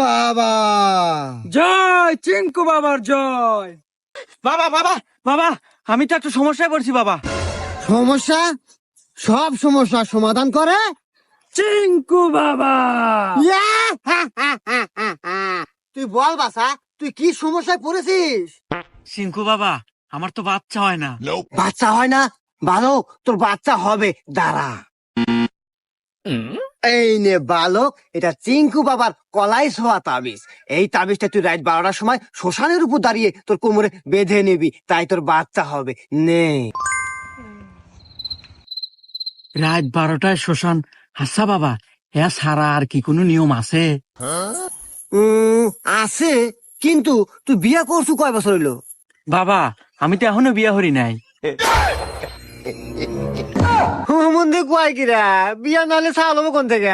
বাবা জয় চিঙ্কু বাবার জয়। বাবা বাবা বাবা, আমি তো একটা সমস্যায় পড়ছি বাবা। সমস্যা? সব সমস্যার সমাধান করে চিঙ্কু বাবা। ইয়া! তুই বল বাসা, তুই কি সমস্যায় পড়েছিস? চিঙ্কু বাবা, আমার তো বাচ্চা হয় না। বাচ্চা হয় না? বালক, তোর বাচ্চা হবে, দাঁড়া। এই নে বালক, এটা চিঙ্কু বাবার কলাই ছোঁয়া তাবিজ। এই তাবিজটা তুই রাত 12টার সময় শ্মশানের উপর দাঁড়িয়ে তোর কোমরে বেঁধে নিবি, তাই তোর বাচ্চা হবে। নে। রাত 12টায় শ্মশান? আচ্ছা বাবা, হ্যাঁ সারা আর কি কোনো নিয়ম আছে? আছে, কিন্তু তুই বিয়া করছু কয় বছর হইলো? বাবা, আমি তো এখনো বিয়া হরি নাই। মন্দির কয় কিরা, বিয়া নাহলে চালবো কোন থেকে?